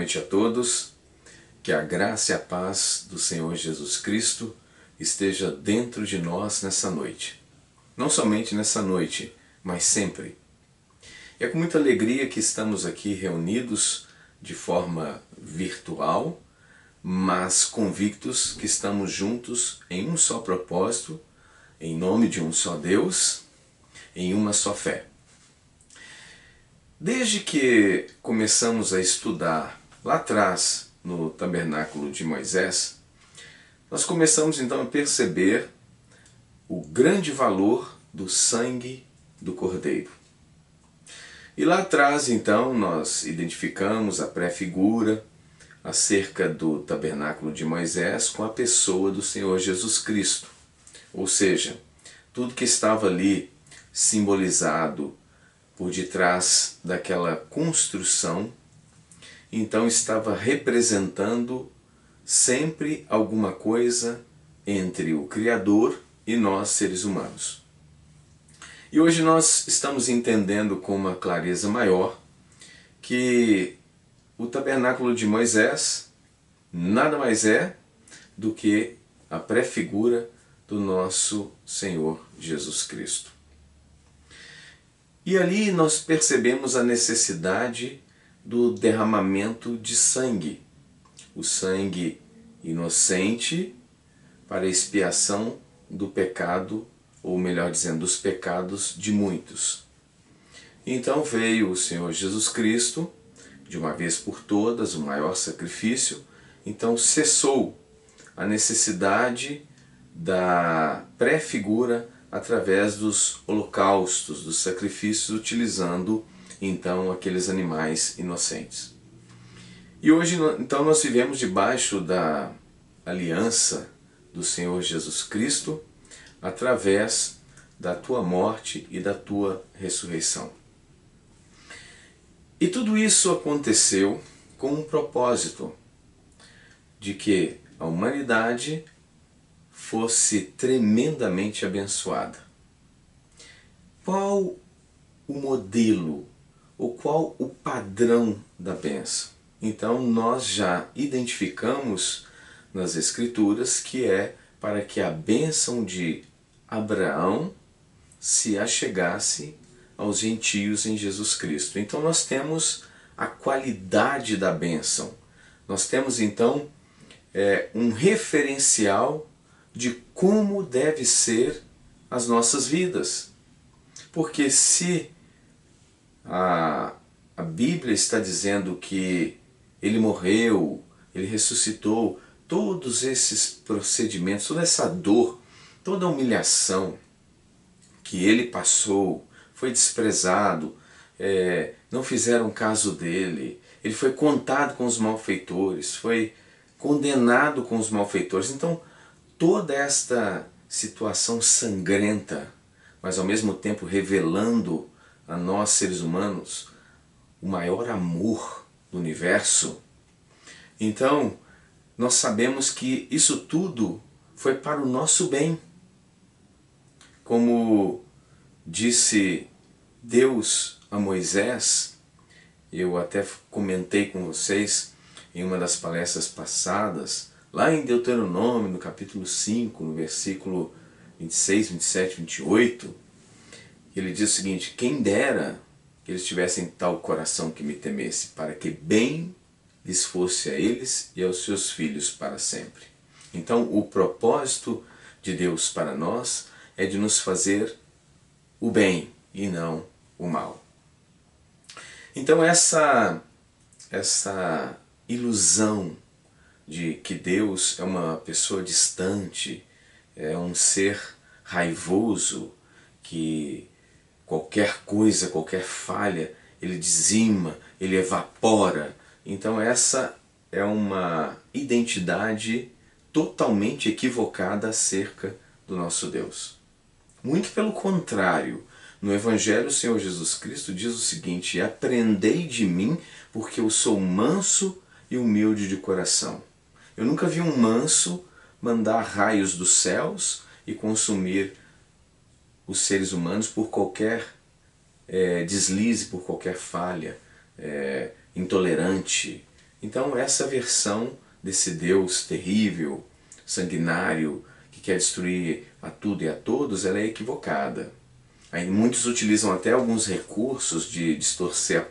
noite a todos, que a graça e a paz do Senhor Jesus Cristo esteja dentro de nós nessa noite. Não somente nessa noite, mas sempre. É com muita alegria que estamos aqui reunidos de forma virtual, mas convictos que estamos juntos em um só propósito, em nome de um só Deus, em uma só fé. Desde que começamos a estudar lá atrás no Tabernáculo de Moisés, nós começamos então a perceber o grande valor do sangue do Cordeiro. E lá atrás então nós identificamos a pré-figura acerca do Tabernáculo de Moisés com a pessoa do Senhor Jesus Cristo. Ou seja, tudo que estava ali simbolizado por detrás daquela construção, então estava representando sempre alguma coisa entre o Criador e nós, seres humanos. E hoje nós estamos entendendo com uma clareza maior que o tabernáculo de Moisés nada mais é do que a pré-figura do nosso Senhor Jesus Cristo. E ali nós percebemos a necessidade do derramamento de sangue. O sangue inocente para a expiação do pecado, ou melhor dizendo, dos pecados de muitos. Então veio o Senhor Jesus Cristo, de uma vez por todas, o maior sacrifício, então cessou a necessidade da pré-figura através dos holocaustos, dos sacrifícios, utilizando então aqueles animais inocentes. E hoje então nós vivemos debaixo da aliança do Senhor Jesus Cristo através da tua morte e da tua ressurreição. E tudo isso aconteceu com um propósito de que a humanidade fosse tremendamente abençoada. Qual o modelo, ou qual o padrão da bênção? Então nós já identificamos nas Escrituras que é para que a bênção de Abraão se achegasse aos gentios em Jesus Cristo. Então nós temos a qualidade da bênção. Nós temos então um referencial de como deve ser as nossas vidas. Porque se a Bíblia está dizendo que ele morreu, ele ressuscitou, todos esses procedimentos, toda essa dor, toda a humilhação que ele passou, foi desprezado, não fizeram caso dele, ele foi contado com os malfeitores, foi condenado com os malfeitores. Então, toda esta situação sangrenta, mas ao mesmo tempo revelando a nós seres humanos o maior amor do universo. Então, nós sabemos que isso tudo foi para o nosso bem. Como disse Deus a Moisés, eu até comentei com vocês em uma das palestras passadas, lá em Deuteronômio, no capítulo 5, no versículo 26, 27, 28, ele diz o seguinte: quem dera que eles tivessem tal coração que me temesse, para que bem lhes fosse a eles e aos seus filhos para sempre. Então o propósito de Deus para nós é de nos fazer o bem e não o mal. Então essa ilusão de que Deus é uma pessoa distante, é um ser raivoso, que qualquer coisa, qualquer falha, ele dizima, ele evapora. Então essa é uma identidade totalmente equivocada acerca do nosso Deus. Muito pelo contrário, no Evangelho o Senhor Jesus Cristo diz o seguinte: aprendei de mim, porque eu sou manso e humilde de coração. Eu nunca vi um manso mandar raios dos céus e consumir os seres humanos por qualquer deslize, por qualquer falha, intolerante, Então essa versão desse Deus terrível, sanguinário, que quer destruir a tudo e a todos, ela é equivocada. Aí muitos utilizam até alguns recursos de distorcer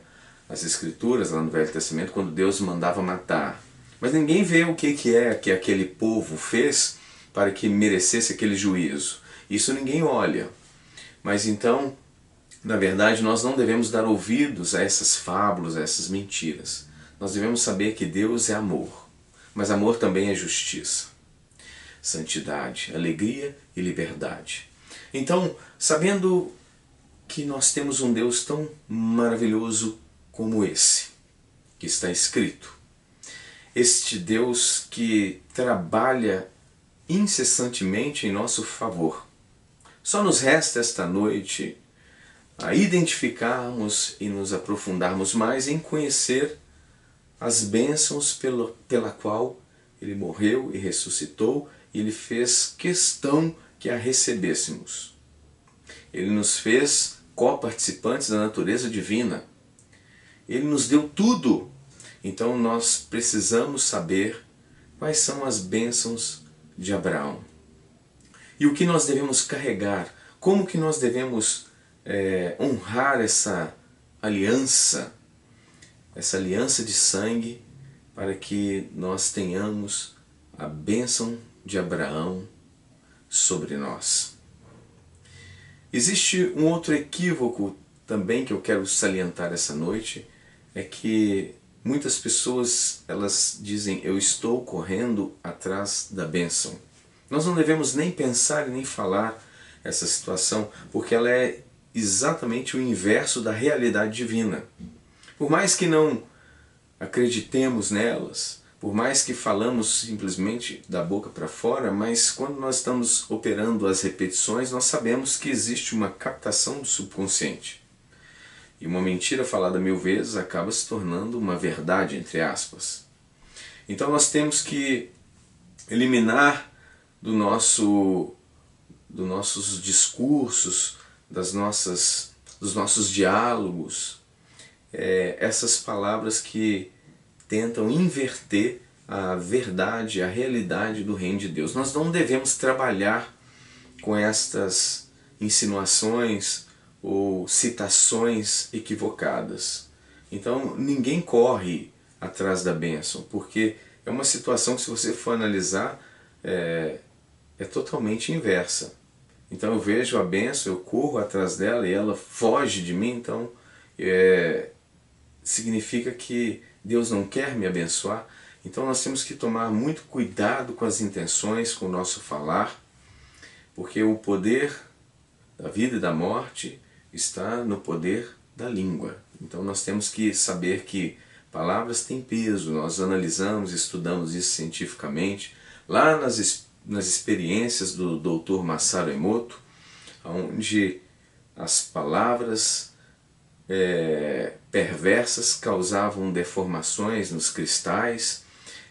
as escrituras lá no Velho Testamento, quando Deus mandava matar. Mas ninguém vê o que é que aquele povo fez para que merecesse aquele juízo. Isso ninguém olha. Mas então, na verdade, nós não devemos dar ouvidos a essas fábulas, a essas mentiras. Nós devemos saber que Deus é amor, mas amor também é justiça, santidade, alegria e liberdade. Então, sabendo que nós temos um Deus tão maravilhoso como esse, que está escrito, este Deus que trabalha incessantemente em nosso favor, só nos resta esta noite a identificarmos e nos aprofundarmos mais em conhecer as bênçãos pela qual Ele morreu e ressuscitou, e Ele fez questão que a recebêssemos. Ele nos fez co-participantes da natureza divina. Ele nos deu tudo. Então nós precisamos saber quais são as bênçãos de Abraão. E o que nós devemos carregar, como que nós devemos honrar essa aliança de sangue, para que nós tenhamos a bênção de Abraão sobre nós. Existe um outro equívoco também que eu quero salientar essa noite, é que muitas pessoas elas dizem: eu estou correndo atrás da bênção. Nós não devemos nem pensar e nem falar essa situação, porque ela é exatamente o inverso da realidade divina. Por mais que não acreditemos nelas, por mais que falamos simplesmente da boca para fora, mas quando nós estamos operando as repetições, nós sabemos que existe uma captação do subconsciente. E uma mentira falada 1000 vezes acaba se tornando uma verdade, entre aspas. Então nós temos que eliminar dos nossos discursos, dos nossos diálogos, essas palavras que tentam inverter a verdade, a realidade do reino de Deus. Nós não devemos trabalhar com estas insinuações ou citações equivocadas. Então ninguém corre atrás da bênção, porque é uma situação que, se você for analisar, é totalmente inversa. Então eu vejo a bênção, eu corro atrás dela e ela foge de mim, então significa que Deus não quer me abençoar. Então nós temos que tomar muito cuidado com as intenções, com o nosso falar, porque o poder da vida e da morte está no poder da língua. Então nós temos que saber que palavras têm peso. Nós analisamos, estudamos isso cientificamente, lá nas experiências do Dr. Masaru Emoto, onde as palavras perversas causavam deformações nos cristais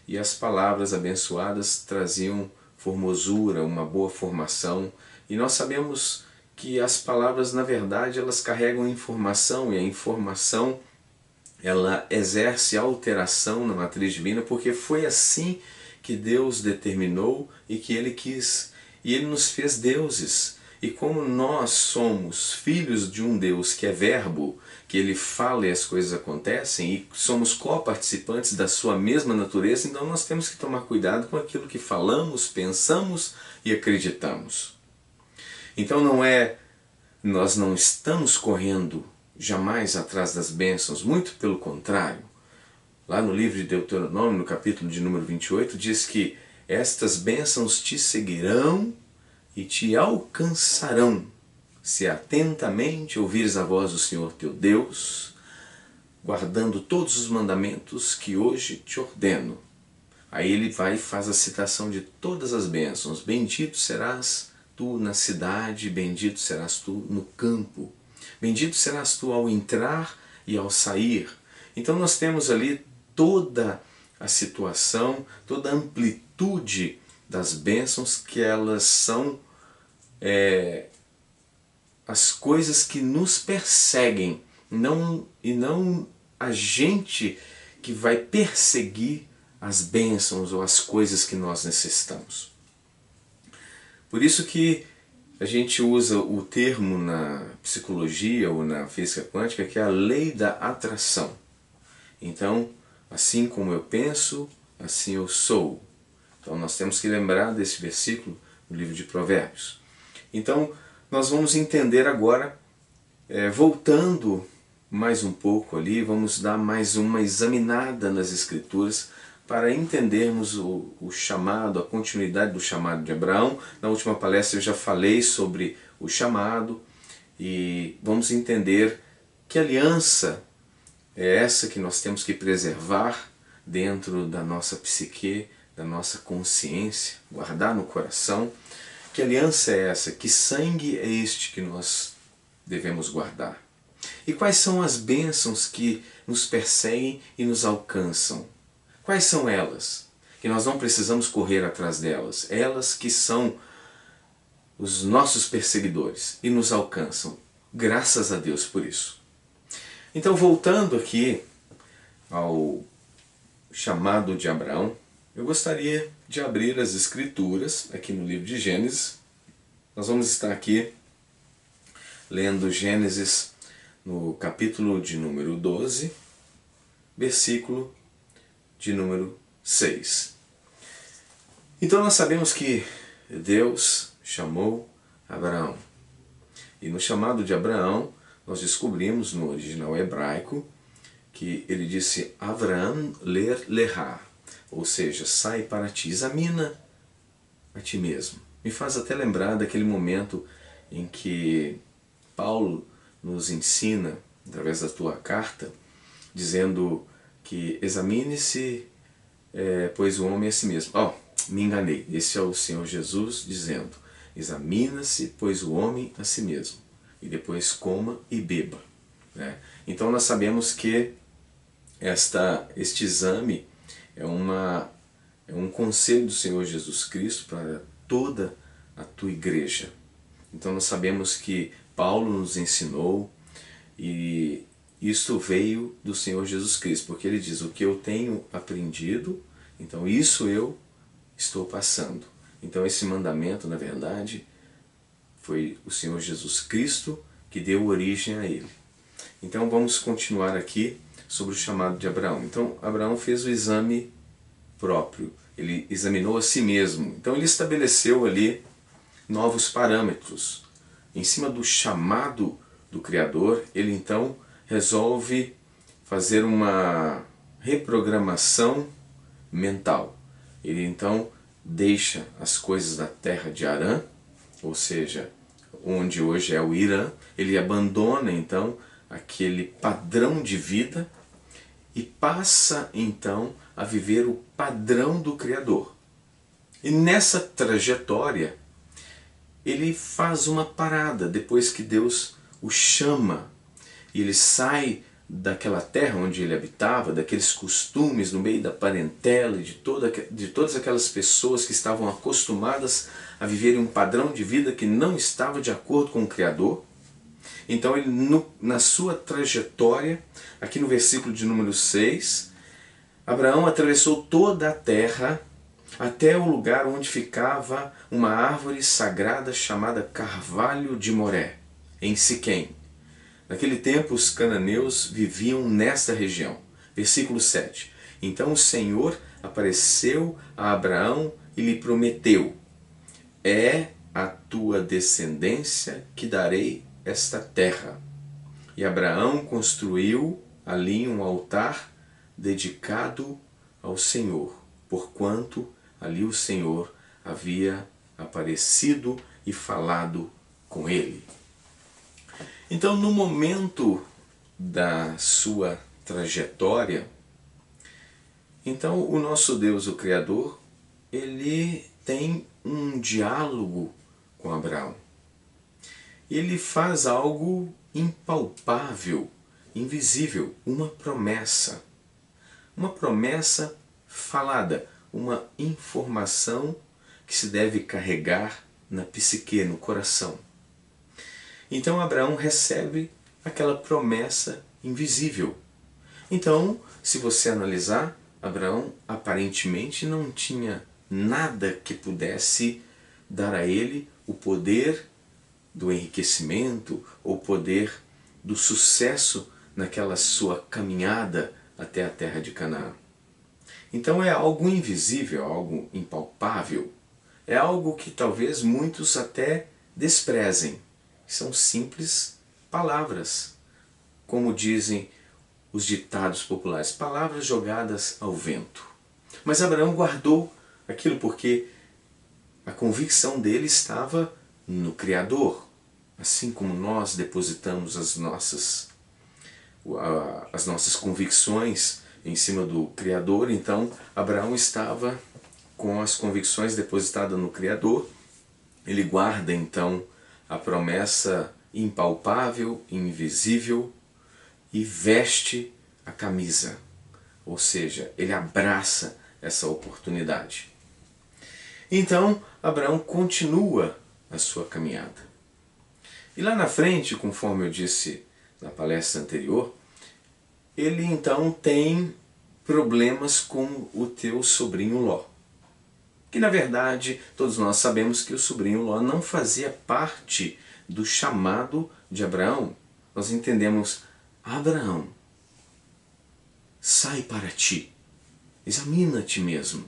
e as palavras abençoadas traziam formosura, uma boa formação. E nós sabemos que as palavras, na verdade, elas carregam informação, e a informação ela exerce alteração na matriz divina, porque foi assim que Deus determinou e que Ele quis. E Ele nos fez deuses. E como nós somos filhos de um Deus que é verbo, que Ele fala e as coisas acontecem, e somos co-participantes da sua mesma natureza, então nós temos que tomar cuidado com aquilo que falamos, pensamos e acreditamos. Então nós não estamos correndo jamais atrás das bênçãos, muito pelo contrário. Lá no livro de Deuteronômio, no capítulo de número 28, diz que estas bênçãos te seguirão e te alcançarão, se atentamente ouvires a voz do Senhor teu Deus, guardando todos os mandamentos que hoje te ordeno. Aí ele vai e faz a citação de todas as bênçãos. Bendito serás tu na cidade, bendito serás tu no campo. Bendito serás tu ao entrar e ao sair. Então nós temos ali toda a situação, toda a amplitude das bênçãos, que elas são as coisas que nos perseguem, e não a gente que vai perseguir as bênçãos ou as coisas que nós necessitamos. Por isso que a gente usa o termo na psicologia ou na física quântica que é a lei da atração. Então, assim como eu penso, assim eu sou. Então nós temos que lembrar desse versículo no livro de Provérbios. Então nós vamos entender agora, voltando mais um pouco ali, vamos dar mais uma examinada nas Escrituras para entendermos o chamado, a continuidade do chamado de Abraão. Na última palestra eu já falei sobre o chamado e vamos entender que aliança é essa que nós temos que preservar dentro da nossa psique, da nossa consciência, guardar no coração. Que aliança é essa? Que sangue é este que nós devemos guardar? E quais são as bênçãos que nos perseguem e nos alcançam? Quais são elas? Que nós não precisamos correr atrás delas. Elas que são os nossos perseguidores e nos alcançam. Graças a Deus por isso. Então, voltando aqui ao chamado de Abraão, eu gostaria de abrir as Escrituras aqui no livro de Gênesis. Nós vamos estar aqui lendo Gênesis no capítulo de número 12, versículo de número 6. Então nós sabemos que Deus chamou Abraão. E no chamado de Abraão, nós descobrimos no original hebraico que ele disse Avraham ler lerá, ou seja, sai para ti, examina a ti mesmo. Me faz até lembrar daquele momento em que Paulo nos ensina, através da tua carta, dizendo que examine-se, pois o homem é a si mesmo. Me enganei, esse é o Senhor Jesus dizendo, examina-se, pois o homem a si mesmo, e depois coma e beba. Então nós sabemos que este exame é um conselho do Senhor Jesus Cristo para toda a tua igreja. Então nós sabemos que Paulo nos ensinou e isto veio do Senhor Jesus Cristo, porque ele diz, o que eu tenho aprendido, então isso eu estou passando. Então esse mandamento, na verdade, foi o Senhor Jesus Cristo que deu origem a ele. Então vamos continuar aqui sobre o chamado de Abraão. Então Abraão fez o exame próprio, ele examinou a si mesmo. Então ele estabeleceu ali novos parâmetros. Em cima do chamado do Criador, ele então resolve fazer uma reprogramação mental. Ele então deixa as coisas da terra de Harã, ou seja, onde hoje é o Irã, ele abandona então aquele padrão de vida e passa então a viver o padrão do Criador. E nessa trajetória, ele faz uma parada depois que Deus o chama. E ele sai daquela terra onde ele habitava, daqueles costumes no meio da parentela, de todas aquelas pessoas que estavam acostumadas a viverem um padrão de vida que não estava de acordo com o Criador. Então ele, na sua trajetória, aqui no versículo de número 6, Abraão atravessou toda a terra até o lugar onde ficava uma árvore sagrada chamada Carvalho de Moré, em Siquém. Naquele tempo os cananeus viviam nesta região. Versículo 7. Então o Senhor apareceu a Abraão e lhe prometeu, é a tua descendência que darei esta terra. E Abraão construiu ali um altar dedicado ao Senhor, porquanto ali o Senhor havia aparecido e falado com ele. Então, no momento da sua trajetória, então o nosso Deus, o Criador, ele tem um diálogo com Abraão. Ele faz algo impalpável, invisível, uma promessa falada, uma informação que se deve carregar na psique, no coração. Então Abraão recebe aquela promessa invisível, Então, se você analisar, Abraão aparentemente não tinha nada que pudesse dar a ele o poder do enriquecimento, ou o poder do sucesso naquela sua caminhada até a terra de Canaã. Então é algo invisível, algo impalpável, é algo que talvez muitos até desprezem. São simples palavras, como dizem os ditados populares, palavras jogadas ao vento. Mas Abraão guardou aquilo porque a convicção dele estava no Criador, assim como nós depositamos as nossas convicções em cima do Criador. Então Abraão estava com as convicções depositadas no Criador. Ele guarda então a promessa impalpável, invisível, e veste a camisa, ou seja, ele abraça essa oportunidade. Então Abraão continua a sua caminhada. E lá na frente, conforme eu disse na palestra anterior, ele então tem problemas com o teu sobrinho Ló. Que na verdade todos nós sabemos que o sobrinho Ló não fazia parte do chamado de Abraão. Nós entendemos: Abraão, sai para ti, examina ti mesmo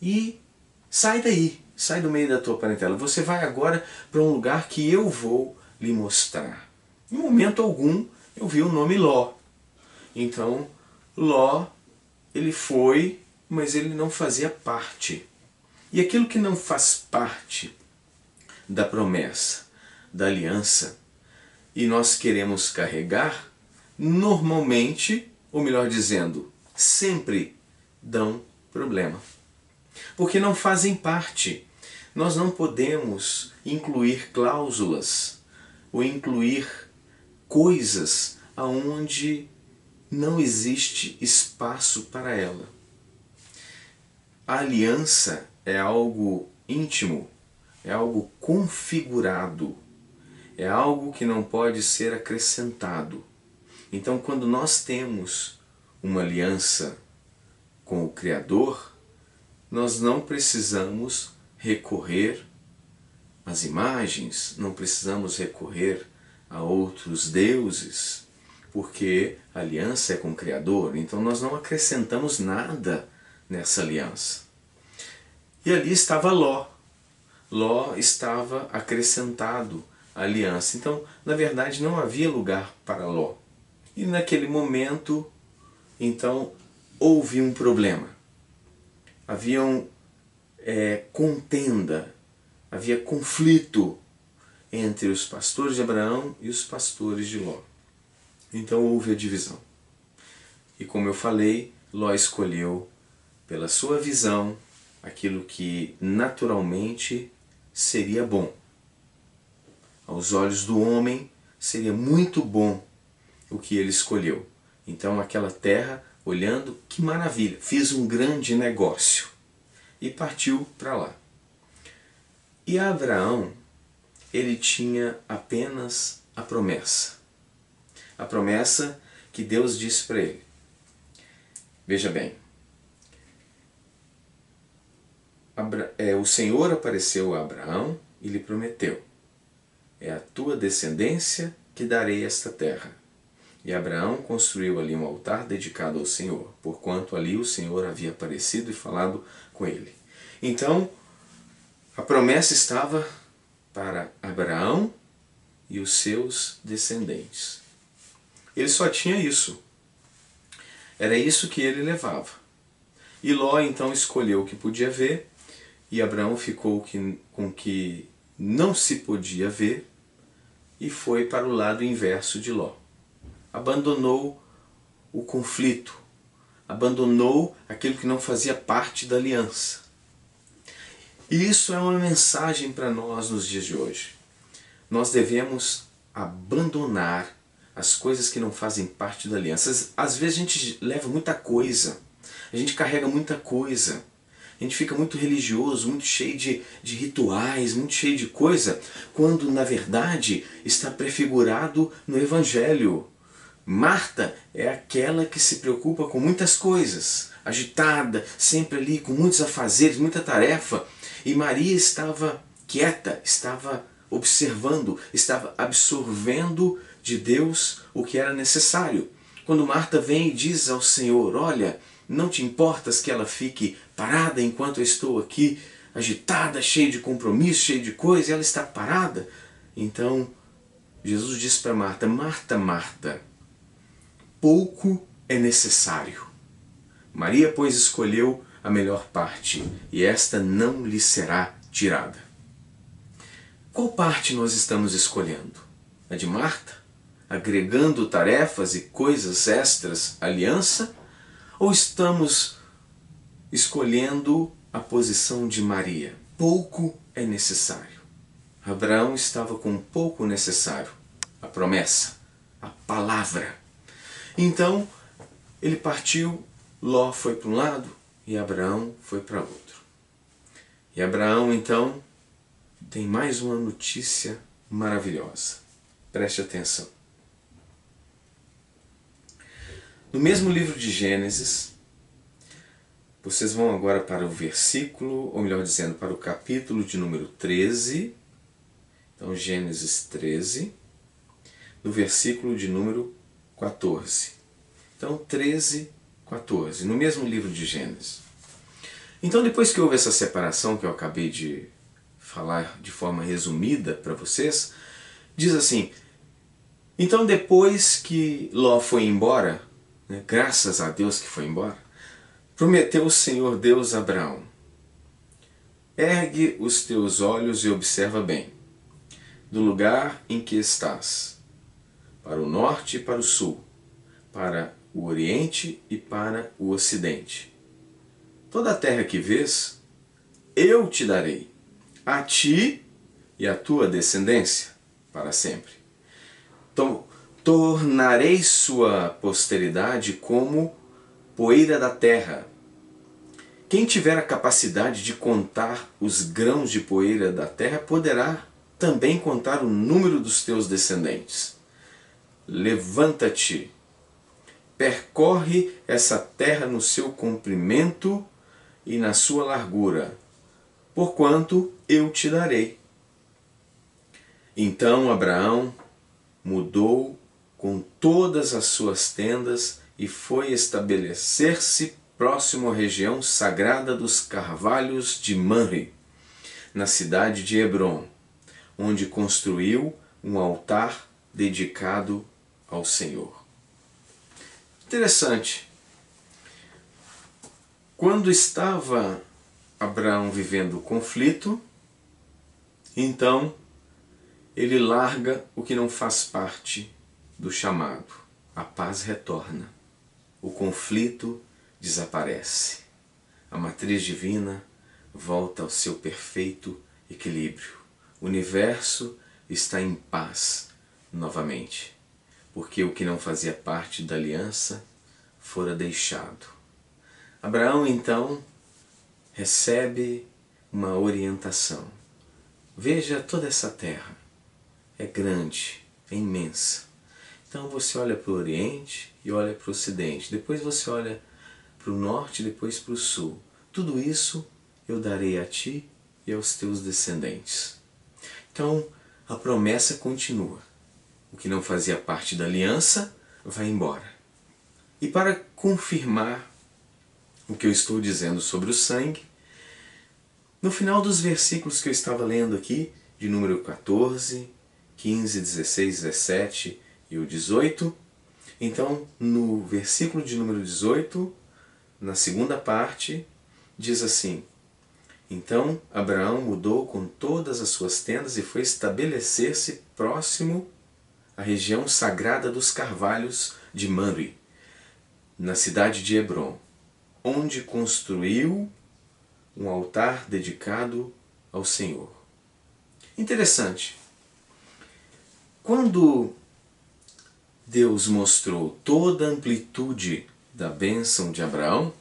e sai daí, sai do meio da tua parentela. Você vai agora para um lugar que eu vou lhe mostrar. Em momento algum eu vi o nome Ló. Então Ló, ele foi, mas ele não fazia parte. E aquilo que não faz parte da promessa, da aliança, e nós queremos carregar, normalmente, ou melhor dizendo, sempre dão problema. Porque não fazem parte. Nós não podemos incluir cláusulas ou incluir coisas aonde não existe espaço para ela. A aliança é algo íntimo, é algo configurado, é algo que não pode ser acrescentado. Então, quando nós temos uma aliança com o Criador, nós não precisamos recorrer às imagens, não precisamos recorrer a outros deuses, porque a aliança é com o Criador, então nós não acrescentamos nada nessa aliança. E ali estava Ló. Ló estava acrescentado à aliança. Então, na verdade, não havia lugar para Ló. E naquele momento, então, houve um problema. Havia contenda, havia conflito entre os pastores de Abraão e os pastores de Ló. Então houve a divisão. E como eu falei, Ló escolheu, pela sua visão, aquilo que naturalmente seria bom. Aos olhos do homem, seria muito bom o que ele escolheu. Então aquela terra, olhando, que maravilha, fiz um grande negócio. E partiu para lá. E Abraão, ele tinha apenas a promessa. A promessa que Deus disse para ele. Veja bem, o Senhor apareceu a Abraão e lhe prometeu: é a tua descendência que darei esta terra. E Abraão construiu ali um altar dedicado ao Senhor, porquanto ali o Senhor havia aparecido e falado com ele. Então, a promessa estava para Abraão e os seus descendentes. Ele só tinha isso. Era isso que ele levava. E Ló então escolheu o que podia ver, e Abraão ficou com o que não se podia ver, e foi para o lado inverso de Ló. Abandonou o conflito, abandonou aquilo que não fazia parte da aliança. E isso é uma mensagem para nós nos dias de hoje. Nós devemos abandonar as coisas que não fazem parte da aliança. Às vezes a gente leva muita coisa, a gente carrega muita coisa, a gente fica muito religioso, muito cheio de rituais, muito cheio de coisa, quando na verdade está prefigurado no Evangelho. Marta é aquela que se preocupa com muitas coisas, agitada, sempre ali com muitos afazeres, muita tarefa. E Maria estava quieta, estava observando, estava absorvendo de Deus o que era necessário. Quando Marta vem e diz ao Senhor: olha, não te importas que ela fique parada enquanto eu estou aqui, agitada, cheia de compromisso, cheia de coisa, e ela está parada? Então Jesus diz para Marta: Marta, Marta, pouco é necessário. Maria, pois, escolheu a melhor parte, e esta não lhe será tirada. Qual parte nós estamos escolhendo? A de Marta, agregando tarefas e coisas extras à aliança? Ou estamos escolhendo a posição de Maria? Pouco é necessário. Abraão estava com pouco necessário, a promessa, a palavra. Então ele partiu, Ló foi para um lado e Abraão foi para outro. E Abraão então tem mais uma notícia maravilhosa. Preste atenção. No mesmo livro de Gênesis, vocês vão agora para o versículo, ou melhor dizendo, para o capítulo de número 13. Então, Gênesis 13, no versículo de número 14. Então, 13, 14, no mesmo livro de Gênesis. Então, depois que houve essa separação que eu acabei de falar de forma resumida para vocês, diz assim: então depois que Ló foi embora, né, graças a Deus que foi embora, prometeu o Senhor Deus a Abraão: ergue os teus olhos e observa bem, do lugar em que estás, para o norte e para o sul, para o oriente e para o ocidente. Toda a terra que vês, eu te darei, a ti e à tua descendência, para sempre. Então, tornarei sua posteridade como poeira da terra. Quem tiver a capacidade de contar os grãos de poeira da terra poderá também contar o número dos teus descendentes. Levanta-te, percorre essa terra no seu comprimento e na sua largura, porquanto eu te darei. Então Abraão mudou com todas as suas tendas e foi estabelecer-se próximo à região sagrada dos carvalhos de Mamre, na cidade de Hebrom, onde construiu um altar dedicado ao Senhor. Interessante. Quando estava Abraão vivendo o conflito, então ele larga o que não faz parte do chamado. A paz retorna. O conflito desaparece. A matriz divina volta ao seu perfeito equilíbrio. O universo está em paz novamente, porque o que não fazia parte da aliança fora deixado. Abraão então recebe uma orientação. Veja toda essa terra. É grande, é imensa. Então você olha para o Oriente e olha para o Ocidente. Depois você olha para o Norte e depois para o Sul. Tudo isso eu darei a ti e aos teus descendentes. Então a promessa continua. O que não fazia parte da aliança vai embora. E para confirmar o que eu estou dizendo sobre o sangue, no final dos versículos que eu estava lendo aqui, de número 14, 15, 16, 17 e o 18, então no versículo de número 18, na segunda parte, diz assim: então Abraão mudou com todas as suas tendas e foi estabelecer-se próximo à região sagrada dos carvalhos de Mamre, na cidade de Hebrom, onde construiu um altar dedicado ao Senhor. Interessante. Quando Deus mostrou toda a amplitude da bênção de Abraão,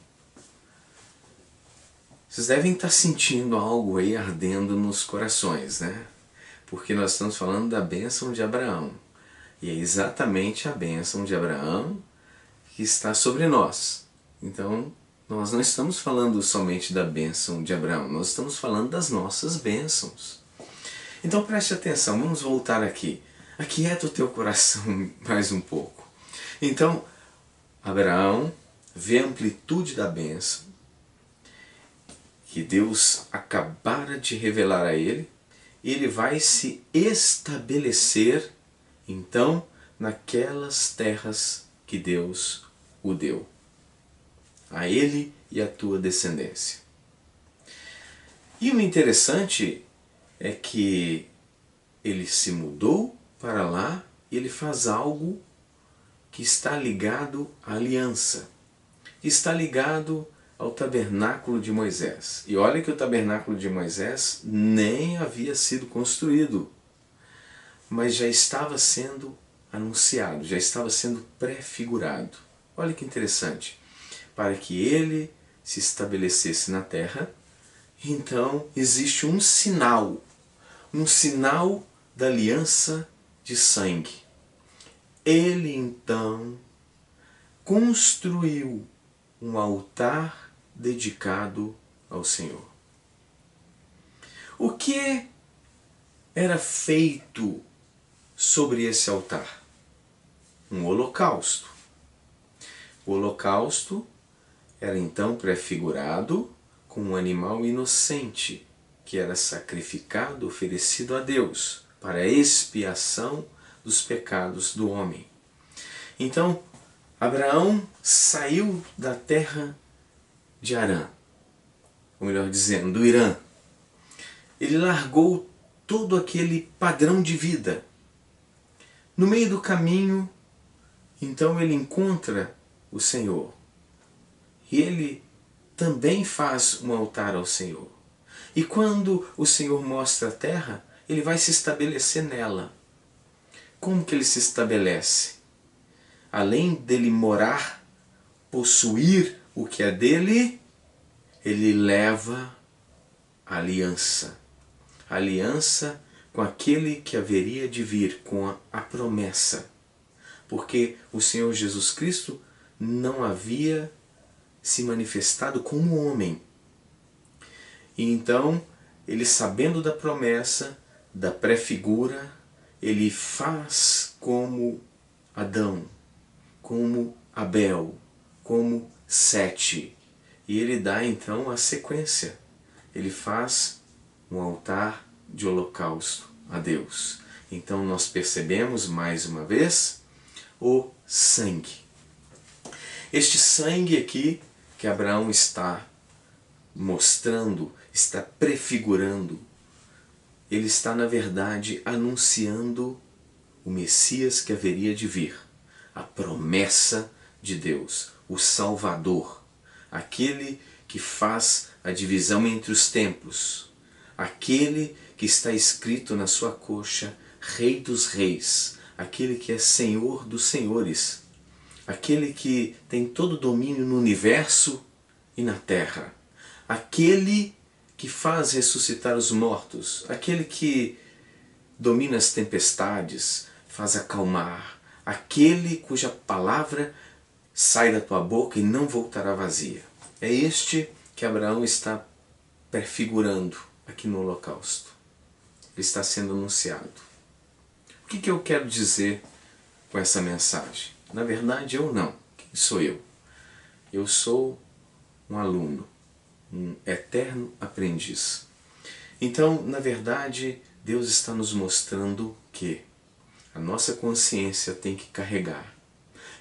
vocês devem estar sentindo algo aí ardendo nos corações, né? Porque nós estamos falando da bênção de Abraão. E é exatamente a bênção de Abraão que está sobre nós. Então, nós não estamos falando somente da bênção de Abraão, nós estamos falando das nossas bênçãos. Então preste atenção, vamos voltar aqui. Aquieta o teu coração mais um pouco. Então, Abraão vê a amplitude da bênção que Deus acabara de revelar a ele, e ele vai se estabelecer, então, naquelas terras que Deus o deu, a ele e a tua descendência. E o interessante é que ele se mudou para lá e ele faz algo que está ligado à aliança, que está ligado ao tabernáculo de Moisés. E olha que o tabernáculo de Moisés nem havia sido construído, mas já estava sendo anunciado, já estava sendo prefigurado. Olha que interessante. Para que ele se estabelecesse na terra, então existe um sinal da aliança de sangue. Ele então construiu um altar dedicado ao Senhor. O que era feito sobre esse altar? Um holocausto. O holocausto era então prefigurado com um animal inocente, que era sacrificado, oferecido a Deus, para a expiação dos pecados do homem. Então, Abraão saiu da terra de Harã, ou melhor dizendo, do Irã. Ele largou todo aquele padrão de vida. No meio do caminho, então ele encontra o Senhor. E ele também faz um altar ao Senhor. E quando o Senhor mostra a terra, ele vai se estabelecer nela. Como que ele se estabelece? Além dele morar, possuir o que é dele, ele leva a aliança. A aliança com aquele que haveria de vir, com a promessa. Porque o Senhor Jesus Cristo não havia se manifestado como homem. E então, ele sabendo da promessa, da prefigura, ele faz como Adão, como Abel, como Sete. E ele dá então a sequência. Ele faz um altar de holocausto a Deus. Então nós percebemos mais uma vez o sangue. Este sangue aqui que Abraão está mostrando, está prefigurando, ele está na verdade anunciando o Messias que haveria de vir, a promessa de Deus, o Salvador, aquele que faz a divisão entre os tempos, aquele que está escrito na sua coxa, Rei dos Reis, aquele que é Senhor dos Senhores, aquele que tem todo o domínio no universo e na terra, aquele que faz ressuscitar os mortos, aquele que domina as tempestades, faz acalmar, aquele cuja palavra sai da tua boca e não voltará vazia. É este que Abraão está prefigurando aqui no holocausto. Ele está sendo anunciado. O que eu quero dizer com essa mensagem? Na verdade, eu não. Quem sou eu? Eu sou um aluno, um eterno aprendiz. Então, na verdade, Deus está nos mostrando que a nossa consciência tem que carregar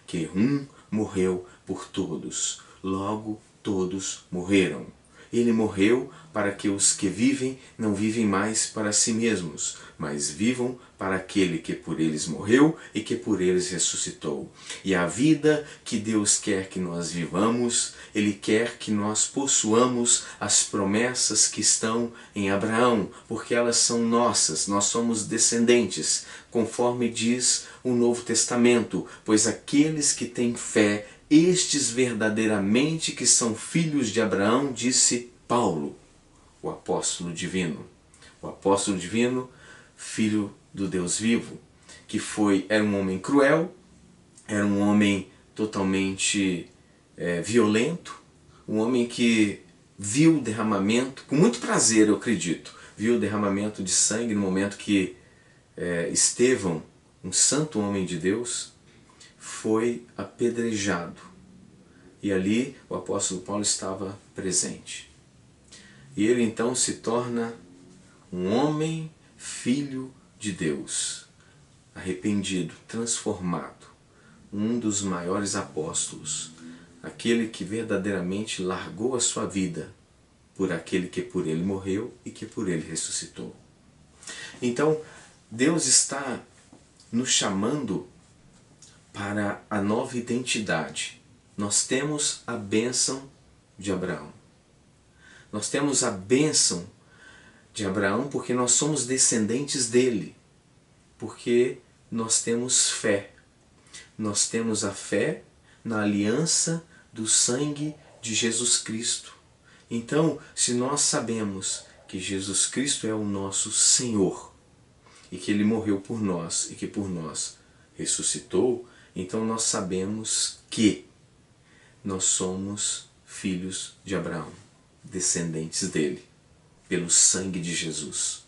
que um morreu por todos, logo todos morreram. Ele morreu para que os que vivem não vivem mais para si mesmos, mas vivam para aquele que por eles morreu e que por eles ressuscitou. E a vida que Deus quer que nós vivamos, Ele quer que nós possuamos as promessas que estão em Abraão, porque elas são nossas, nós somos descendentes, conforme diz o Novo Testamento, pois aqueles que têm fé, estes verdadeiramente que são filhos de Abraão, disse Paulo, o apóstolo divino. O apóstolo divino, filho do Deus vivo, que era um homem cruel, era um homem totalmente violento, um homem que viu o derramamento, com muito prazer eu acredito, viu o derramamento de sangue no momento que Estevão, um santo homem de Deus, foi apedrejado. E ali o apóstolo Paulo estava presente. E ele então se torna um homem, filho de Deus, arrependido, transformado, um dos maiores apóstolos, aquele que verdadeiramente largou a sua vida por aquele que por ele morreu e que por ele ressuscitou. Então, Deus está nos chamando para a nova identidade. Nós temos a bênção de Abraão. Nós temos a bênção de Abraão porque nós somos descendentes dele, porque nós temos fé. Nós temos a fé na aliança do sangue de Jesus Cristo. Então, se nós sabemos que Jesus Cristo é o nosso Senhor e que Ele morreu por nós e que por nós ressuscitou, então nós sabemos que nós somos filhos de Abraão, descendentes dele, pelo sangue de Jesus.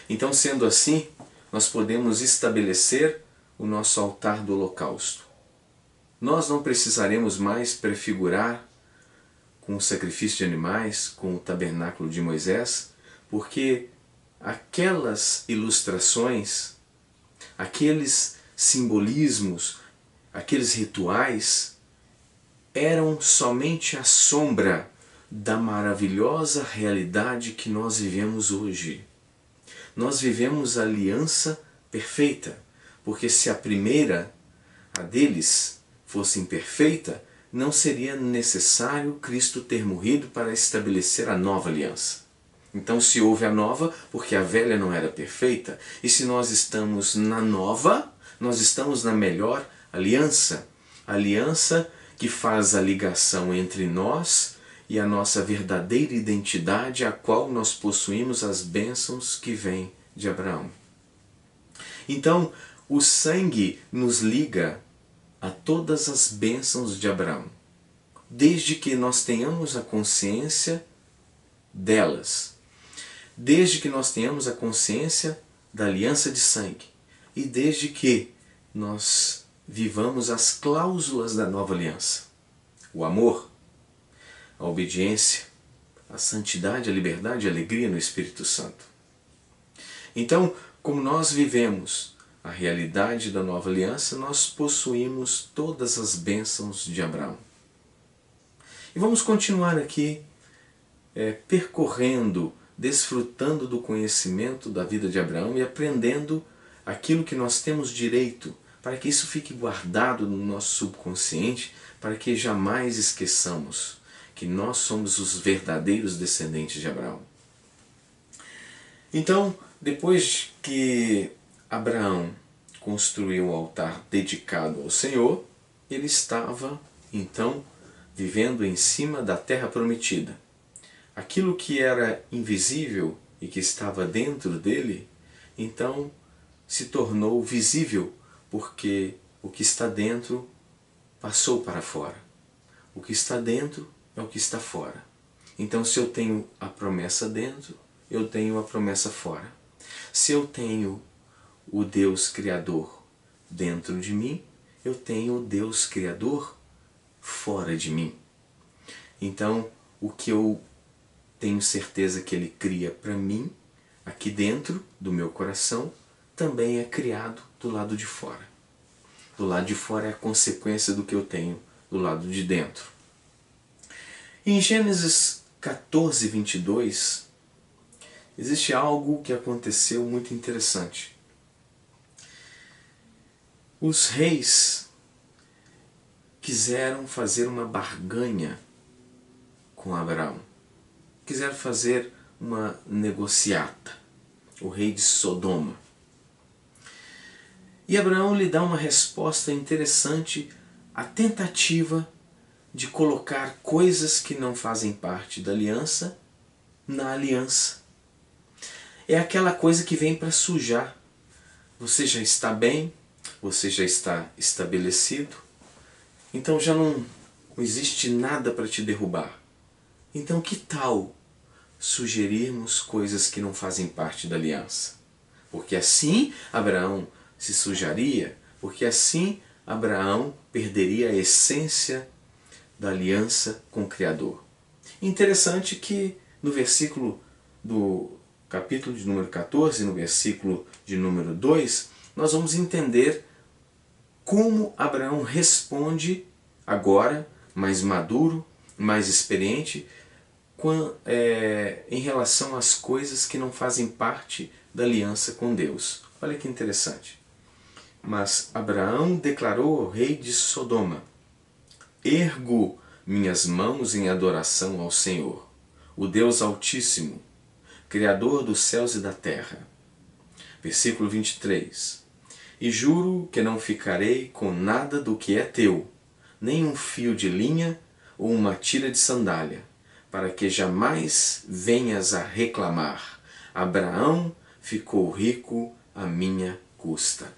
Então, sendo assim, nós podemos estabelecer o nosso altar do holocausto. Nós não precisaremos mais prefigurar com o sacrifício de animais, com o tabernáculo de Moisés, porque aquelas ilustrações, aqueles simbolismos, aqueles rituais eram somente a sombra da maravilhosa realidade que nós vivemos hoje. Nós vivemos a aliança perfeita, porque se a primeira, a deles, fosse imperfeita, não seria necessário Cristo ter morrido para estabelecer a nova aliança. Então, se houve a nova, porque a velha não era perfeita, e se nós estamos na nova, nós estamos na melhor aliança. A aliança que faz a ligação entre nós e a nossa verdadeira identidade, a qual nós possuímos as bênçãos que vêm de Abraão. Então, o sangue nos liga a todas as bênçãos de Abraão, desde que nós tenhamos a consciência delas, desde que nós tenhamos a consciência da aliança de sangue e desde que nós vivamos as cláusulas da nova aliança, o amor, a obediência, a santidade, a liberdade e a alegria no Espírito Santo. Então, como nós vivemos a realidade da nova aliança, nós possuímos todas as bênçãos de Abraão. E vamos continuar aqui percorrendo, desfrutando do conhecimento da vida de Abraão e aprendendo aquilo que nós temos direito, para que isso fique guardado no nosso subconsciente, para que jamais esqueçamos que nós somos os verdadeiros descendentes de Abraão. Então, depois que Abraão construiu um altar dedicado ao Senhor, ele estava, então, vivendo em cima da terra prometida. Aquilo que era invisível e que estava dentro dele, então, se tornou visível, porque o que está dentro passou para fora. O que está dentro é o que está fora. Então, se eu tenho a promessa dentro, eu tenho a promessa fora. Se eu tenho o Deus Criador dentro de mim, eu tenho o Deus Criador fora de mim. Então, o que eu tenho certeza que Ele cria para mim, aqui dentro do meu coração, também é criado do lado de fora. Do lado de fora é a consequência do que eu tenho do lado de dentro. Em Gênesis 14, 22, existe algo que aconteceu muito interessante. Os reis quiseram fazer uma barganha com Abraão. Quiseram fazer uma negociata. O rei de Sodoma. E Abraão lhe dá uma resposta interessante à tentativa de colocar coisas que não fazem parte da aliança na aliança. É aquela coisa que vem para sujar. você já está bem, você já está estabelecido, então já não existe nada para te derrubar. Então que tal sugerirmos coisas que não fazem parte da aliança? Porque assim Abraão se sujaria, porque assim Abraão perderia a essência da aliança com o Criador. Interessante que no versículo do capítulo de número 14, no versículo de número 2, nós vamos entender como Abraão responde agora, mais maduro, mais experiente, em relação às coisas que não fazem parte da aliança com Deus. Olha que interessante. Mas Abraão declarou ao rei de Sodoma: ergo minhas mãos em adoração ao Senhor, o Deus Altíssimo, Criador dos céus e da terra. Versículo 23. E juro que não ficarei com nada do que é teu, nem um fio de linha ou uma tira de sandália, para que jamais venhas a reclamar: Abraão ficou rico à minha custa.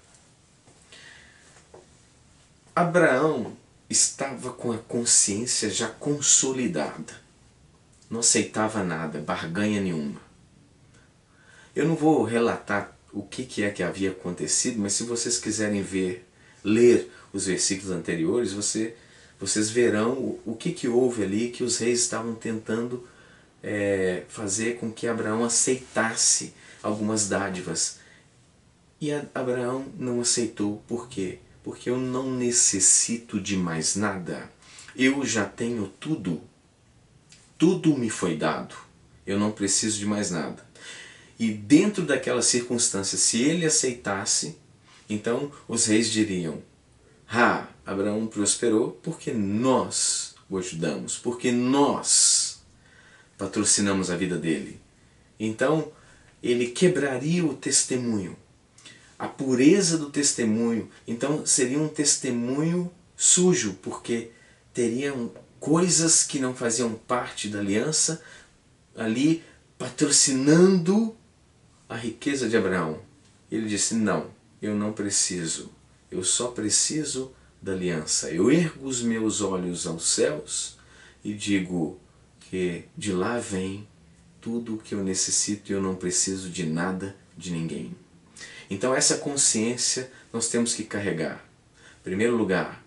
Abraão estava com a consciência já consolidada. Não aceitava nada, barganha nenhuma. Eu não vou relatar o que é que havia acontecido, mas se vocês quiserem ler os versículos anteriores, vocês verão o que houve ali, que os reis estavam tentando fazer com que Abraão aceitasse algumas dádivas. E Abraão não aceitou. Por quê? Porque eu não necessito de mais nada. Eu já tenho tudo. Tudo me foi dado. Eu não preciso de mais nada. E dentro daquela circunstância, se ele aceitasse, então os reis diriam: Abraão prosperou porque nós o ajudamos, porque nós patrocinamos a vida dele. Então ele quebraria o testemunho, a pureza do testemunho. Então seria um testemunho sujo, porque teriam coisas que não faziam parte da aliança ali patrocinando a riqueza de Abraão. Ele disse: não, eu não preciso, eu só preciso da aliança. Eu ergo os meus olhos aos céus e digo que de lá vem tudo o que eu necessito e eu não preciso de nada, de ninguém. Então essa consciência nós temos que carregar. Em primeiro lugar,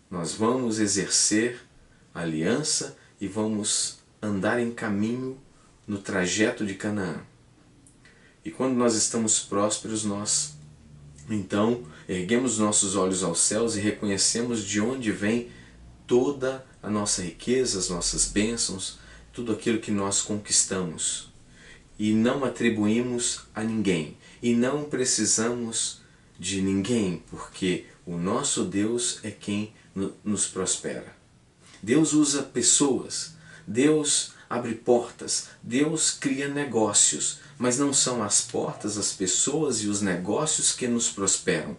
nós vamos exercer a aliança e vamos andar em caminho no trajeto de Canaã. E quando nós estamos prósperos, nós então erguemos nossos olhos aos céus e reconhecemos de onde vem toda a nossa riqueza, as nossas bênçãos, tudo aquilo que nós conquistamos. E não atribuímos a ninguém. E não precisamos de ninguém, porque o nosso Deus é quem nos prospera. Deus usa pessoas, Deus abre portas, Deus cria negócios, mas não são as portas, as pessoas e os negócios que nos prosperam.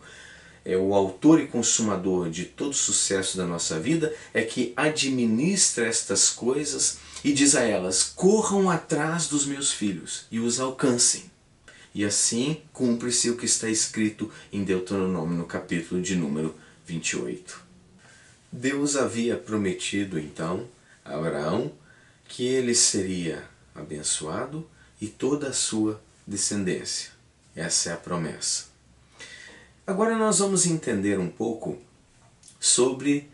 O autor e consumador de todo sucesso da nossa vida é que administra estas coisas e diz a elas: corram atrás dos meus filhos e os alcancem. E assim cumpre-se o que está escrito em Deuteronômio, no capítulo de número 28. Deus havia prometido então a Abraão que ele seria abençoado e toda a sua descendência. Essa é a promessa. Agora nós vamos entender um pouco sobre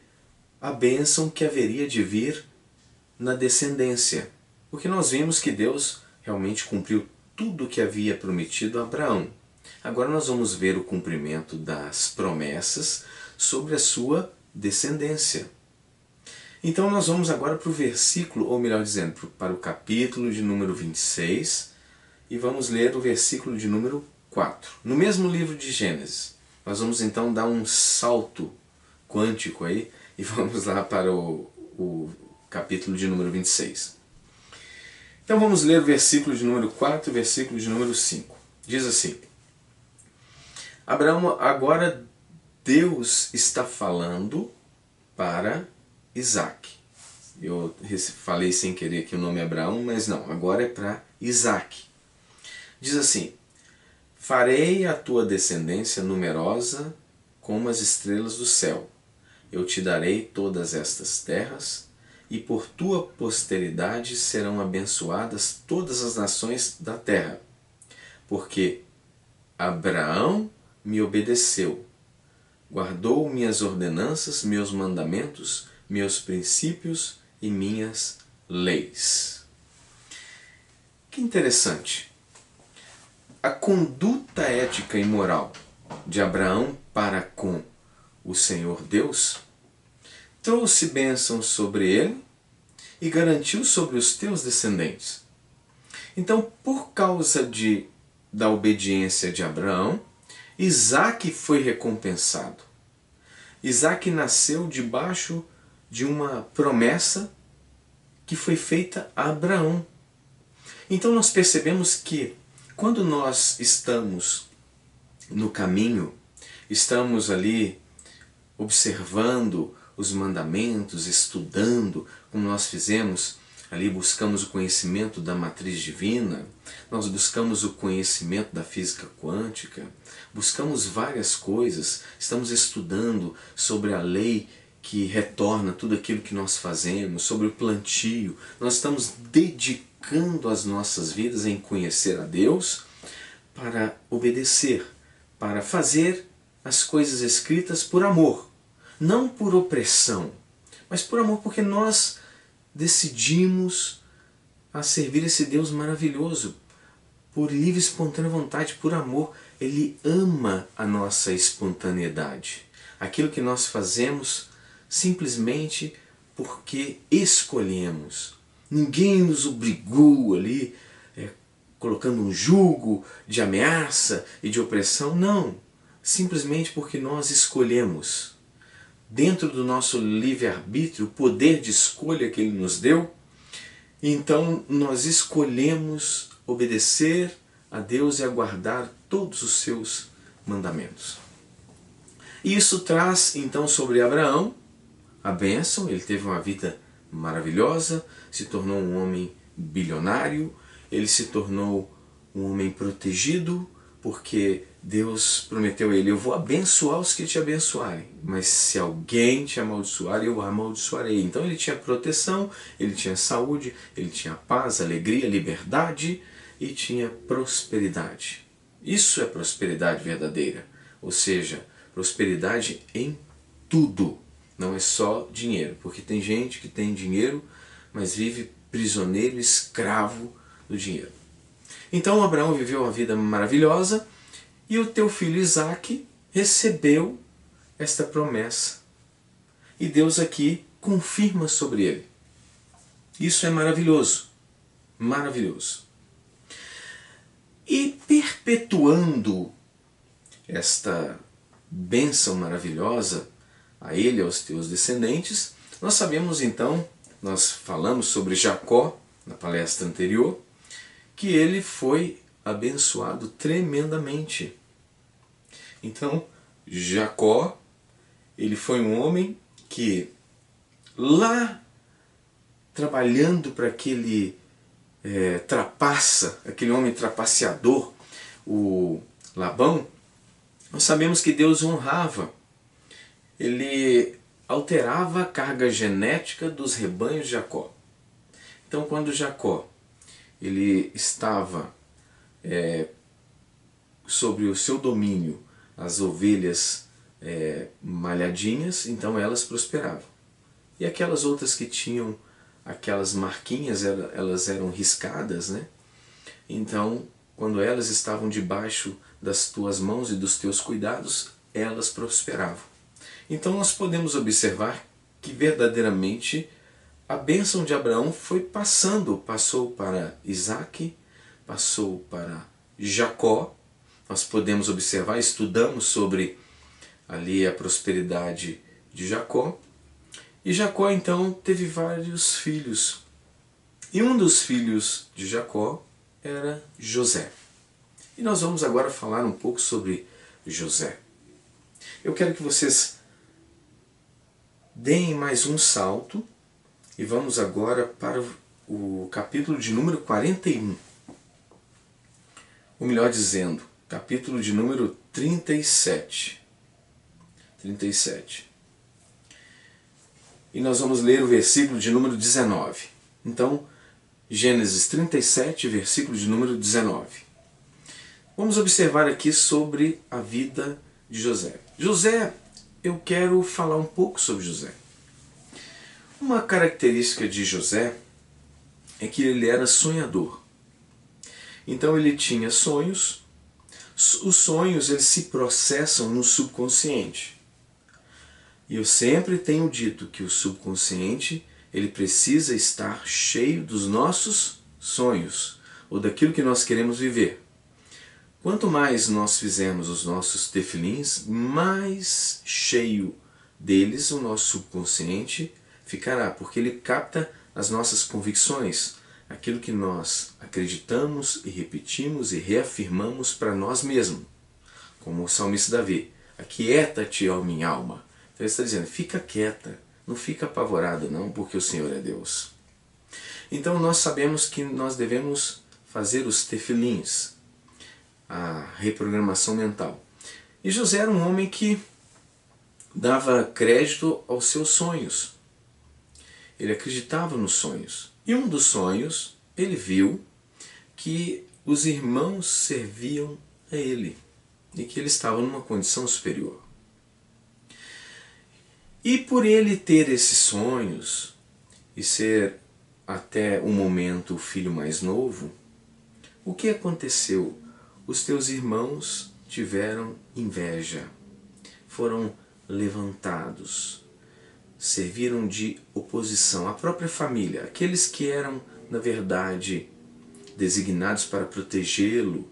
a bênção que haveria de vir na descendência. Porque nós vimos que Deus realmente cumpriu tudo o que havia prometido a Abraão. Agora nós vamos ver o cumprimento das promessas sobre a sua descendência. Então nós vamos agora para o versículo, ou melhor dizendo, para o capítulo de número 26, e vamos ler o versículo de número 4. No mesmo livro de Gênesis, nós vamos então dar um salto quântico aí, e vamos lá para o capítulo de número 26. Então vamos ler o versículo de número 4 e o versículo de número 5. Diz assim: Abraão, agora Deus está falando para Isaac. Eu falei sem querer que o nome é Abraão, mas não, agora é para Isaac. Diz assim: Farei a tua descendência numerosa como as estrelas do céu. Eu te darei todas estas terras, e por tua posteridade serão abençoadas todas as nações da terra. Porque Abraão me obedeceu, guardou minhas ordenanças, meus mandamentos, meus princípios e minhas leis. Que interessante. A conduta ética e moral de Abraão para com o Senhor Deus trouxe bênçãos sobre ele e garantiu sobre os teus descendentes. Então, por causa da obediência de Abraão, Isaque foi recompensado. Isaque nasceu debaixo de uma promessa que foi feita a Abraão. Então nós percebemos que quando nós estamos no caminho, estamos ali observando os mandamentos, estudando, como nós fizemos, ali buscamos o conhecimento da matriz divina, nós buscamos o conhecimento da física quântica, buscamos várias coisas, estamos estudando sobre a lei que retorna tudo aquilo que nós fazemos, sobre o plantio, nós estamos dedicando as nossas vidas em conhecer a Deus para obedecer, para fazer as coisas escritas por amor, não por opressão, mas por amor, porque nós decidimos a servir esse Deus maravilhoso, por livre e espontânea vontade, por amor. Ele ama a nossa espontaneidade, aquilo que nós fazemos simplesmente porque escolhemos. Ninguém nos obrigou ali, colocando um jugo de ameaça e de opressão, não. Simplesmente porque nós escolhemos. Dentro do nosso livre-arbítrio, o poder de escolha que Ele nos deu, então nós escolhemos obedecer a Deus e aguardar todos os seus mandamentos. E isso traz então sobre Abraão a bênção. Ele teve uma vida maravilhosa, se tornou um homem bilionário, ele se tornou um homem protegido, porque Deus prometeu a ele: eu vou abençoar os que te abençoarem, mas se alguém te amaldiçoar, eu amaldiçoarei. Então ele tinha proteção, ele tinha saúde, ele tinha paz, alegria, liberdade e tinha prosperidade. Isso é prosperidade verdadeira, ou seja, prosperidade em tudo, não é só dinheiro, porque tem gente que tem dinheiro, mas vive prisioneiro, escravo do dinheiro. Então Abraão viveu uma vida maravilhosa e o teu filho Isaque recebeu esta promessa. E Deus aqui confirma sobre ele. Isso é maravilhoso, maravilhoso. E perpetuando esta bênção maravilhosa a ele e aos teus descendentes, nós sabemos então, nós falamos sobre Jacó na palestra anterior, que ele foi abençoado tremendamente. Então, Jacó, ele foi um homem que lá trabalhando para aquele trapaça, aquele homem trapaceador, o Labão, nós sabemos que Deus honrava. Ele alterava a carga genética dos rebanhos de Jacó. Então, quando Jacó ele estava sobre o seu domínio as ovelhas malhadinhas, então elas prosperavam. E aquelas outras que tinham aquelas marquinhas, elas eram riscadas, né? Então, quando elas estavam debaixo das tuas mãos e dos teus cuidados, elas prosperavam. Então nós podemos observar que verdadeiramente a bênção de Abraão foi passou para Isaque, passou para Jacó. Nós podemos observar, estudamos sobre ali a prosperidade de Jacó. E Jacó então teve vários filhos. E um dos filhos de Jacó era José. E nós vamos agora falar um pouco sobre José. Eu quero que vocês deem mais um salto e vamos agora para o capítulo de número 41. Ou melhor dizendo, capítulo de número 37. 37. E nós vamos ler o versículo de número 19. Então, Gênesis 37, versículo de número 19. Vamos observar aqui sobre a vida de José. José, eu quero falar um pouco sobre José. Uma característica de José é que ele era sonhador. Então ele tinha sonhos. Os sonhos eles se processam no subconsciente. E eu sempre tenho dito que o subconsciente ele precisa estar cheio dos nossos sonhos, ou daquilo que nós queremos viver. Quanto mais nós fizermos os nossos tefilins, mais cheio deles o nosso subconsciente ficará, porque ele capta as nossas convicções, aquilo que nós acreditamos e repetimos e reafirmamos para nós mesmos. Como o salmista Davi, aquieta-te, ó minha alma. Então ele está dizendo, fica quieta, não fica apavorada não, porque o Senhor é Deus. Então nós sabemos que nós devemos fazer os tefilins, a reprogramação mental. E José era um homem que dava crédito aos seus sonhos. Ele acreditava nos sonhos. E um dos sonhos, ele viu que os irmãos serviam a ele e que ele estava numa condição superior. E por ele ter esses sonhos e ser até o momento o filho mais novo, o que aconteceu? Os teus irmãos tiveram inveja, foram levantados, serviram de oposição à própria família, aqueles que eram, na verdade, designados para protegê-lo,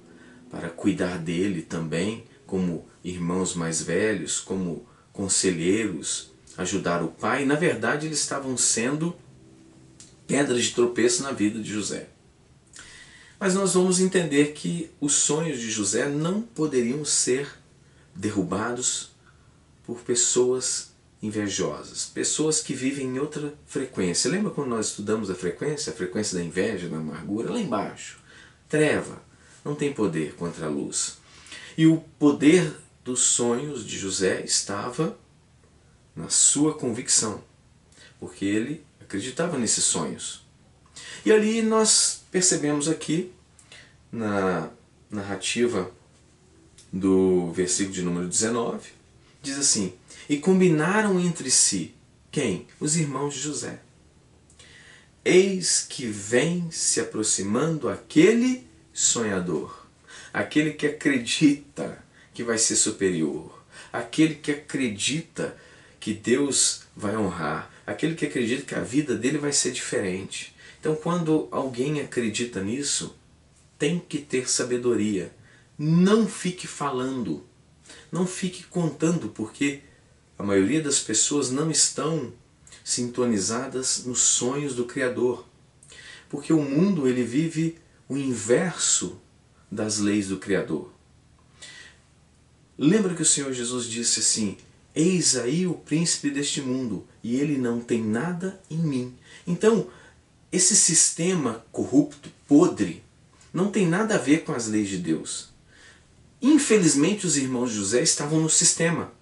para cuidar dele também, como irmãos mais velhos, como conselheiros, ajudar o pai. Na verdade, eles estavam sendo pedras de tropeço na vida de José. Mas nós vamos entender que os sonhos de José não poderiam ser derrubados por pessoas invejosas, pessoas que vivem em outra frequência. Lembra quando nós estudamos a frequência da inveja, da amargura? Lá embaixo, treva, não tem poder contra a luz. E o poder dos sonhos de José estava na sua convicção, porque ele acreditava nesses sonhos. E ali nós percebemos aqui, na narrativa do versículo de número 19, diz assim, e combinaram entre si, quem? Os irmãos de José. Eis que vem se aproximando aquele sonhador, aquele que acredita que vai ser superior, aquele que acredita que Deus vai honrar, aquele que acredita que a vida dele vai ser diferente. Então quando alguém acredita nisso, tem que ter sabedoria. Não fique falando, não fique contando, porque a maioria das pessoas não estão sintonizadas nos sonhos do Criador. Porque o mundo ele vive o inverso das leis do Criador. Lembra que o Senhor Jesus disse assim, eis aí o príncipe deste mundo, e ele não tem nada em mim. Então, esse sistema corrupto, podre, não tem nada a ver com as leis de Deus. Infelizmente, os irmãos de José estavam no sistema.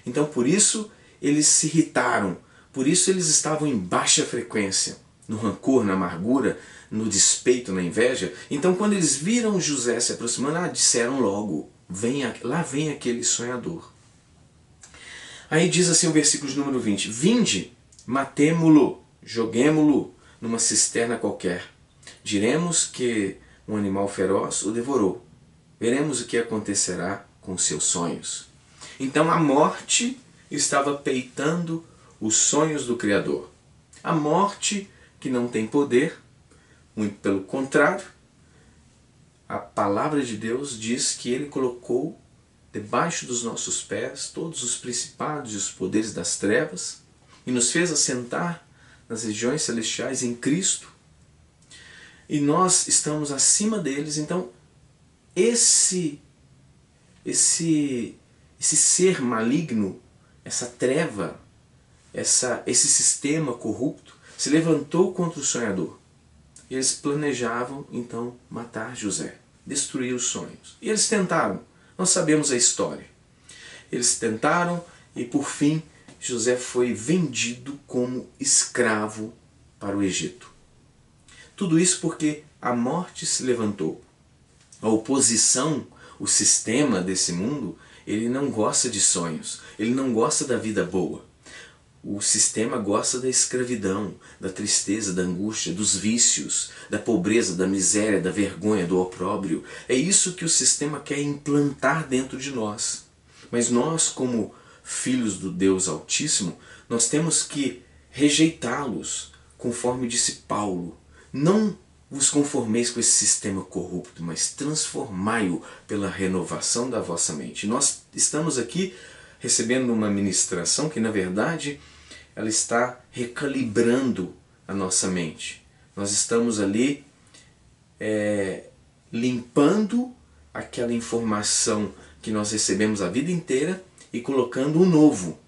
Então, por isso, eles se irritaram. Por isso, eles estavam em baixa frequência. No rancor, na amargura, no despeito, na inveja. Então, quando eles viram José se aproximando, disseram logo, lá vem aquele sonhador. Aí diz assim o versículo de número 20, vinde, matemo-lo, joguemo-lo numa cisterna qualquer. Diremos que um animal feroz o devorou. Veremos o que acontecerá com os seus sonhos. Então a morte estava peitando os sonhos do Criador. A morte que não tem poder, muito pelo contrário, a palavra de Deus diz que Ele colocou debaixo dos nossos pés todos os principados e os poderes das trevas e nos fez assentar nas regiões celestiais em Cristo. E nós estamos acima deles. Então esse ser maligno, essa treva, esse sistema corrupto se levantou contra o sonhador. E eles planejavam então matar José. destruir os sonhos. E eles tentaram, nós sabemos a história. Eles tentaram e por fim José foi vendido como escravo para o Egito. Tudo isso porque a morte se levantou. A oposição, o sistema desse mundo, ele não gosta de sonhos, ele não gosta da vida boa. O sistema gosta da escravidão, da tristeza, da angústia, dos vícios, da pobreza, da miséria, da vergonha, do opróbrio. É isso que o sistema quer implantar dentro de nós. Mas nós, como filhos do Deus Altíssimo, nós temos que rejeitá-los, conforme disse Paulo. Não vos conformeis com esse sistema corrupto, mas transformai-o pela renovação da vossa mente. Nós estamos aqui recebendo uma ministração que, na verdade, ela está recalibrando a nossa mente. Nós estamos ali limpando aquela informação que nós recebemos a vida inteira e colocando um novo.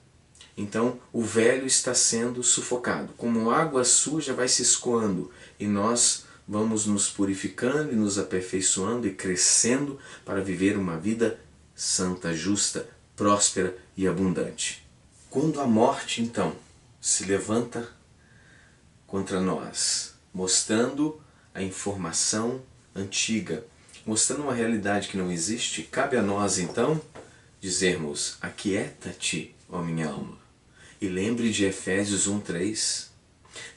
Então o velho está sendo sufocado. Como água suja vai se escoando e nós vamos nos purificando e nos aperfeiçoando e crescendo para viver uma vida santa, justa, próspera e abundante. Quando a morte então se levanta contra nós, mostrando a informação antiga, mostrando uma realidade que não existe, cabe a nós então dizermos: aquieta-te, ó minha alma, e lembre de Efésios 1:3.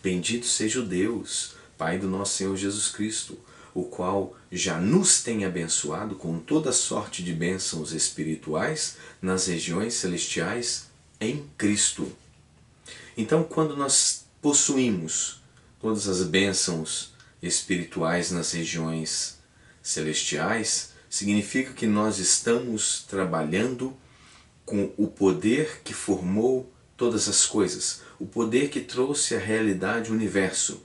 Bendito seja o Deus, Pai do nosso Senhor Jesus Cristo, o qual já nos tem abençoado com toda sorte de bênçãos espirituais nas regiões celestiais em Cristo. Então, quando nós possuímos todas as bênçãos espirituais nas regiões celestiais, significa que nós estamos trabalhando com o poder que formou todas as coisas, o poder que trouxe a realidade o universo,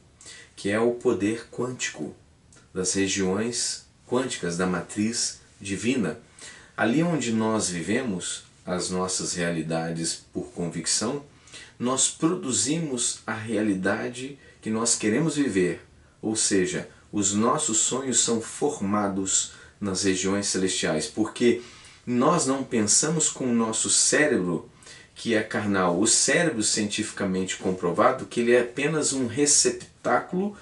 que é o poder quântico das regiões quânticas da matriz divina. Ali onde nós vivemos as nossas realidades por convicção, nós produzimos a realidade que nós queremos viver, ou seja, os nossos sonhos são formados nas regiões celestiais, porque nós não pensamos com o nosso cérebro, que é carnal. O cérebro, cientificamente comprovado, que ele é apenas um receptáculo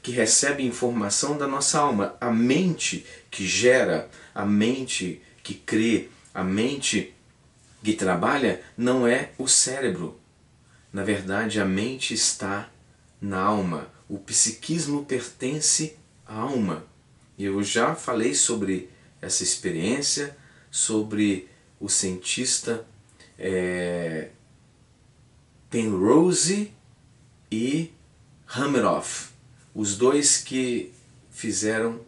que recebe informação da nossa alma. A mente que gera, a mente que crê, a mente que trabalha, não é o cérebro. Na verdade, a mente está na alma. O psiquismo pertence à alma. Eu já falei sobre essa experiência, sobre o cientista Penrose e Hameroff, os dois que fizeram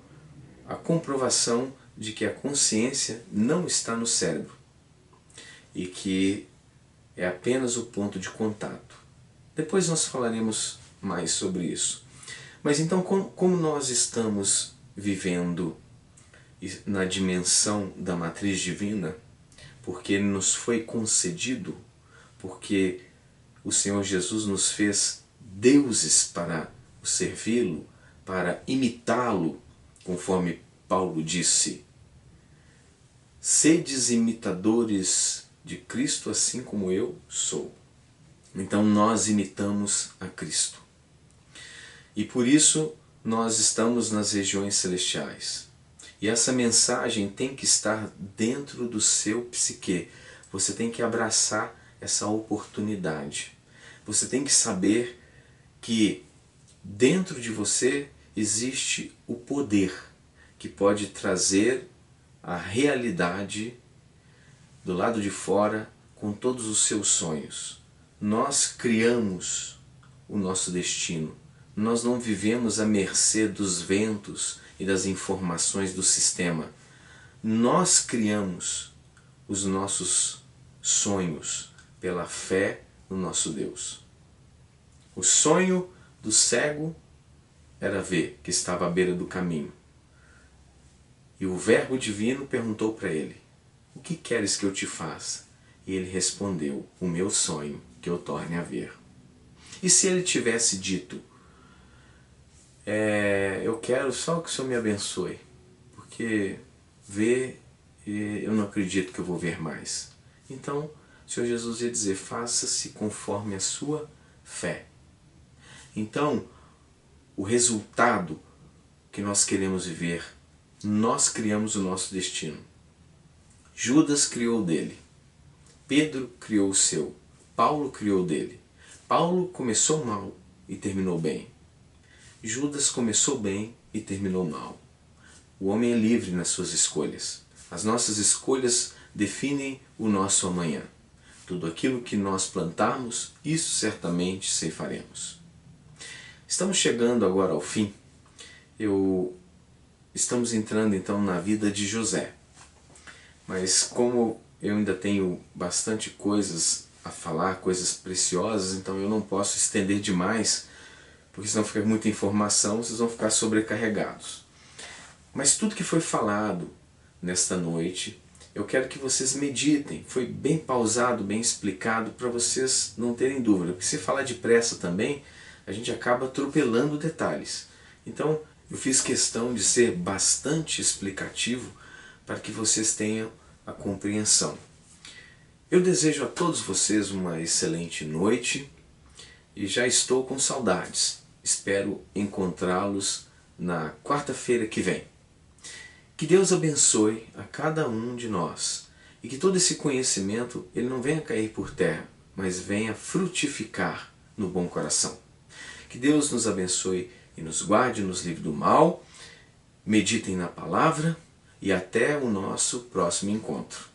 a comprovação de que a consciência não está no cérebro e que é apenas o ponto de contato. Depois nós falaremos mais sobre isso. Mas então, como nós estamos vivendo na dimensão da matriz divina, porque nos foi concedido, porque o Senhor Jesus nos fez deuses para o servi-lo, para imitá-lo, conforme Paulo disse: sedes imitadores de Cristo assim como eu sou. Então nós imitamos a Cristo. E por isso nós estamos nas regiões celestiais. E essa mensagem tem que estar dentro do seu psique. Você tem que abraçar essa oportunidade. Você tem que saber que dentro de você existe o poder que pode trazer a realidade do lado de fora com todos os seus sonhos. Nós criamos o nosso destino. Nós não vivemos à mercê dos ventos e das informações do sistema. Nós criamos os nossos sonhos pela fé no nosso Deus. O sonho do cego era ver que estava à beira do caminho. E o Verbo Divino perguntou para ele: o que queres que eu te faça? E ele respondeu: o meu sonho, que eu torne a ver. E se ele tivesse dito: eu quero só que o Senhor me abençoe, porque porque ver, eu não acredito que eu vou ver mais. Então, o Senhor Jesus ia dizer, faça-se conforme a sua fé. Então, o resultado que nós queremos viver, nós criamos o nosso destino. Judas criou o dele, Pedro criou o seu, Paulo criou o dele. Paulo começou mal e terminou bem. Judas começou bem e terminou mal. O homem é livre nas suas escolhas. As nossas escolhas definem o nosso amanhã. Tudo aquilo que nós plantarmos, isso certamente ceifaremos. Estamos chegando agora ao fim. Estamos entrando então na vida de José. Mas como eu ainda tenho bastante coisas a falar, coisas preciosas, então eu não posso estender demais, porque senão fica muita informação, vocês vão ficar sobrecarregados. Mas tudo que foi falado nesta noite, eu quero que vocês meditem. Foi bem pausado, bem explicado, para vocês não terem dúvida. Porque se falar depressa também, a gente acaba atropelando detalhes. Então, eu fiz questão de ser bastante explicativo para que vocês tenham a compreensão. Eu desejo a todos vocês uma excelente noite e já estou com saudades. Espero encontrá-los na quarta-feira que vem. Que Deus abençoe a cada um de nós e que todo esse conhecimento ele não venha cair por terra, mas venha frutificar no bom coração. Que Deus nos abençoe e nos guarde, nos livre do mal, meditem na palavra e até o nosso próximo encontro.